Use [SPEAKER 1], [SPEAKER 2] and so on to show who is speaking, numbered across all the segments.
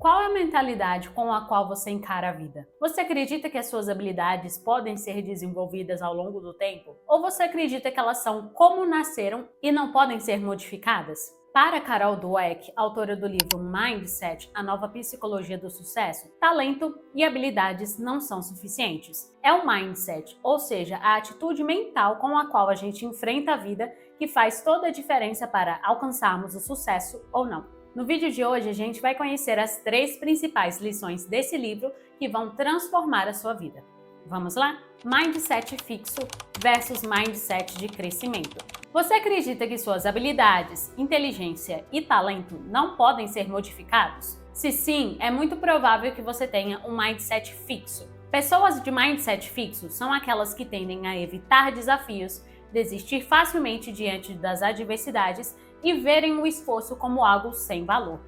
[SPEAKER 1] Qual é a mentalidade com a qual você encara a vida? Você acredita que as suas habilidades podem ser desenvolvidas ao longo do tempo? Ou você acredita que elas são como nasceram e não podem ser modificadas? Para Carol Dweck, autora do livro Mindset, a nova psicologia do sucesso, talento e habilidades não são suficientes. É o mindset, ou seja, a atitude mental com a qual a gente enfrenta a vida, que faz toda a diferença para alcançarmos o sucesso ou não. No vídeo de hoje, a gente vai conhecer as 3 principais lições desse livro que vão transformar a sua vida. Vamos lá? Mindset fixo versus mindset de crescimento. Você acredita que suas habilidades, inteligência e talento não podem ser modificados? Se sim, é muito provável que você tenha um mindset fixo. Pessoas de mindset fixo são aquelas que tendem a evitar desafios, desistir facilmente diante das adversidades e verem o esforço como algo sem valor.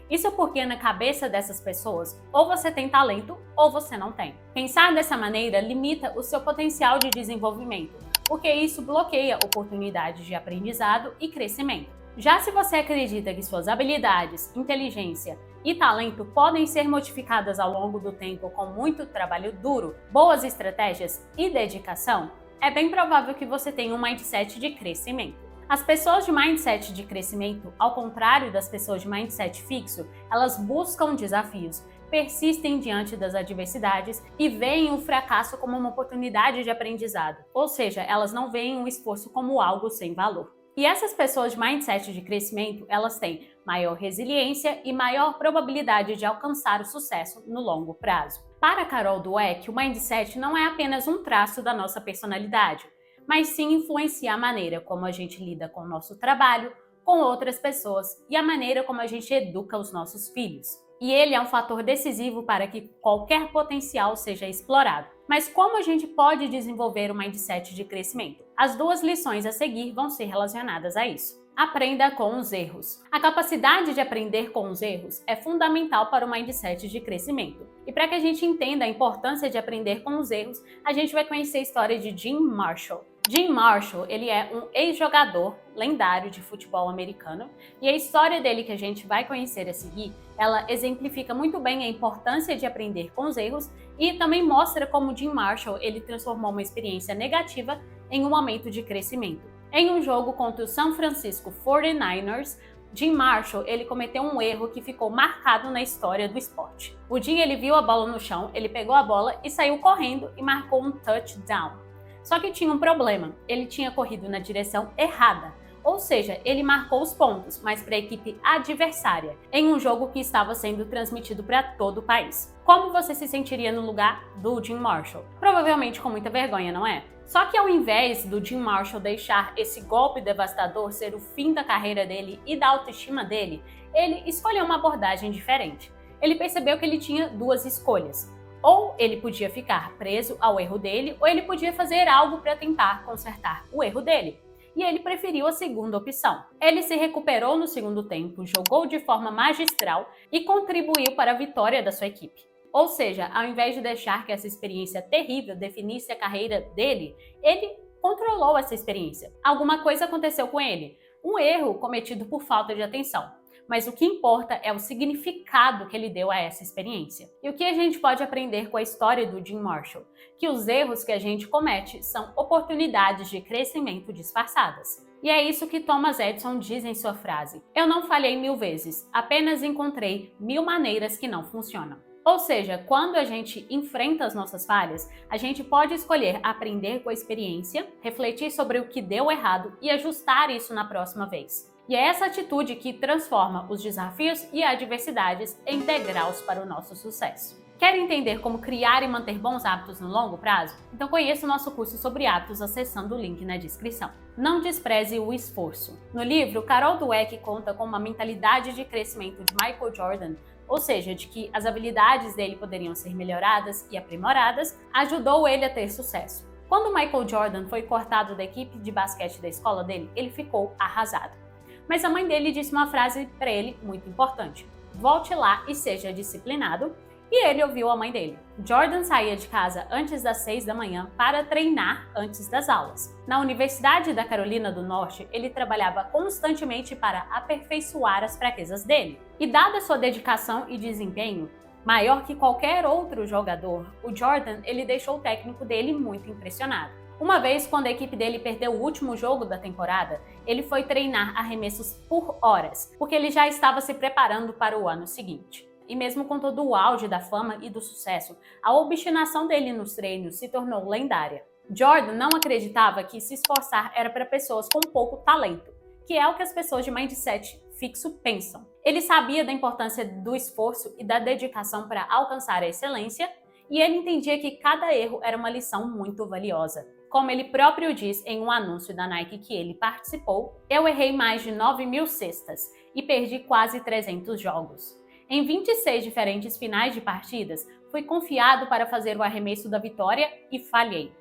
[SPEAKER 1] Isso porque na cabeça dessas pessoas, ou você tem talento ou você não tem. Pensar dessa maneira limita o seu potencial de desenvolvimento, porque isso bloqueia oportunidades de aprendizado e crescimento. Já se você acredita que suas habilidades, inteligência e talento podem ser modificadas ao longo do tempo com muito trabalho duro, boas estratégias e dedicação, é bem provável que você tenha um mindset de crescimento. As pessoas de mindset de crescimento, ao contrário das pessoas de mindset fixo, elas buscam desafios, persistem diante das adversidades e veem o fracasso como uma oportunidade de aprendizado, ou seja, elas não veem o esforço como algo sem valor. E essas pessoas de mindset de crescimento, elas têm maior resiliência e maior probabilidade de alcançar o sucesso no longo prazo. Para Carol Dweck, o mindset não é apenas um traço da nossa personalidade, mas sim influencia a maneira como a gente lida com o nosso trabalho, com outras pessoas e a maneira como a gente educa os nossos filhos. E ele é um fator decisivo para que qualquer potencial seja explorado. Mas como a gente pode desenvolver o mindset de crescimento? As 2 lições a seguir vão ser relacionadas a isso. Aprenda com os erros. A capacidade de aprender com os erros é fundamental para o mindset de crescimento. E para que a gente entenda a importância de aprender com os erros, a gente vai conhecer a história de Jim Marshall. Jim Marshall, ele é um ex-jogador lendário de futebol americano, e a história dele que a gente vai conhecer a seguir, ela exemplifica muito bem a importância de aprender com os erros e também mostra como Jim Marshall ele transformou uma experiência negativa em um momento de crescimento. Em um jogo contra o San Francisco 49ers, Jim Marshall ele cometeu um erro que ficou marcado na história do esporte. O Jim ele viu a bola no chão, ele pegou a bola e saiu correndo e marcou um touchdown. Só que tinha um problema, ele tinha corrido na direção errada, ou seja, ele marcou os pontos, mas para a equipe adversária, em um jogo que estava sendo transmitido para todo o país. Como você se sentiria no lugar do Jim Marshall? Provavelmente com muita vergonha, não é? Só que ao invés do Jim Marshall deixar esse golpe devastador ser o fim da carreira dele e da autoestima dele, ele escolheu uma abordagem diferente. Ele percebeu que ele tinha 2 escolhas. Ou ele podia ficar preso ao erro dele, ou ele podia fazer algo para tentar consertar o erro dele. E ele preferiu a segunda opção. Ele se recuperou no segundo tempo, jogou de forma magistral e contribuiu para a vitória da sua equipe. Ou seja, ao invés de deixar que essa experiência terrível definisse a carreira dele, ele controlou essa experiência. Alguma coisa aconteceu com ele, um erro cometido por falta de atenção. Mas o que importa é o significado que ele deu a essa experiência. E o que a gente pode aprender com a história do Jim Marshall? Que os erros que a gente comete são oportunidades de crescimento disfarçadas. E é isso que Thomas Edison diz em sua frase: "Eu não falhei 1000 vezes, apenas encontrei 1000 maneiras que não funcionam." Ou seja, quando a gente enfrenta as nossas falhas, a gente pode escolher aprender com a experiência, refletir sobre o que deu errado e ajustar isso na próxima vez. E é essa atitude que transforma os desafios e adversidades em degraus para o nosso sucesso. Quer entender como criar e manter bons hábitos no longo prazo? Então conheça o nosso curso sobre hábitos acessando o link na descrição. Não despreze o esforço. No livro, Carol Dweck conta com uma mentalidade de crescimento de Michael Jordan, ou seja, de que as habilidades dele poderiam ser melhoradas e aprimoradas, ajudou ele a ter sucesso. Quando Michael Jordan foi cortado da equipe de basquete da escola dele, ele ficou arrasado. Mas a mãe dele disse uma frase para ele muito importante: volte lá e seja disciplinado e ele ouviu a mãe dele. Jordan saía de casa antes das 6 da manhã para treinar antes das aulas. Na Universidade da Carolina do Norte, ele trabalhava constantemente para aperfeiçoar as fraquezas dele. E dada sua dedicação e desempenho, maior que qualquer outro jogador, o Jordan ele deixou o técnico dele muito impressionado. Uma vez, quando a equipe dele perdeu o último jogo da temporada, ele foi treinar arremessos por horas, porque ele já estava se preparando para o ano seguinte. E mesmo com todo o auge da fama e do sucesso, a obstinação dele nos treinos se tornou lendária. Jordan não acreditava que se esforçar era para pessoas com pouco talento, que é o que as pessoas de mindset fixo pensam. Ele sabia da importância do esforço e da dedicação para alcançar a excelência, e ele entendia que cada erro era uma lição muito valiosa. Como ele próprio diz em um anúncio da Nike que ele participou, eu errei mais de 9.000 cestas e perdi quase 300 jogos. Em 26 diferentes finais de partidas, fui confiado para fazer o arremesso da vitória e falhei.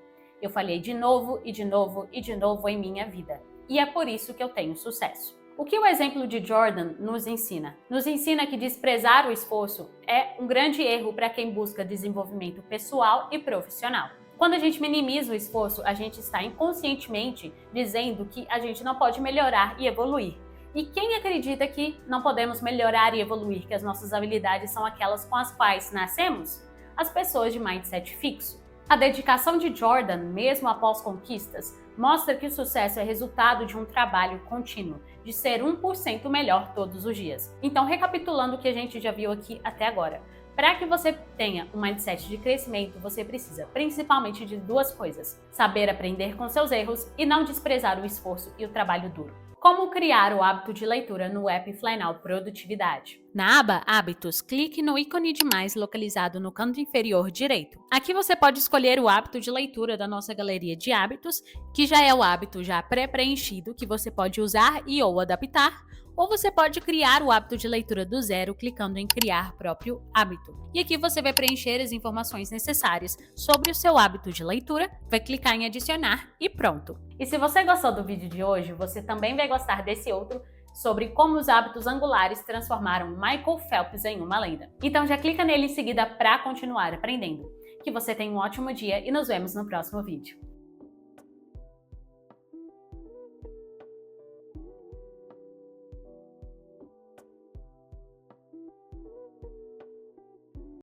[SPEAKER 1] Eu falhei de novo e de novo e de novo em minha vida. E é por isso que eu tenho sucesso. O que o exemplo de Jordan nos ensina? Nos ensina que desprezar o esforço é um grande erro para quem busca desenvolvimento pessoal e profissional. Quando a gente minimiza o esforço, a gente está inconscientemente dizendo que a gente não pode melhorar e evoluir. E quem acredita que não podemos melhorar e evoluir, que as nossas habilidades são aquelas com as quais nascemos? As pessoas de mindset fixo. A dedicação de Jordan, mesmo após conquistas, mostra que o sucesso é resultado de um trabalho contínuo, de ser 1% melhor todos os dias. Então, recapitulando o que a gente já viu aqui até agora, para que você tenha um mindset de crescimento, você precisa principalmente de duas coisas: saber aprender com seus erros e não desprezar o esforço e o trabalho duro. Como criar o hábito de leitura no app Flynal Produtividade? Na aba Hábitos, clique no ícone de mais localizado no canto inferior direito. Aqui você pode escolher o hábito de leitura da nossa galeria de hábitos, que já é o hábito já pré-preenchido que você pode usar e ou adaptar, ou você pode criar o hábito de leitura do zero clicando em criar próprio hábito. E aqui você vai preencher as informações necessárias sobre o seu hábito de leitura, vai clicar em adicionar e pronto. E se você gostou do vídeo de hoje, você também vai gostar desse outro sobre como os hábitos angulares transformaram Michael Phelps em uma lenda. Então já clica nele em seguida para continuar aprendendo. Que você tenha um ótimo dia e nos vemos no próximo vídeo.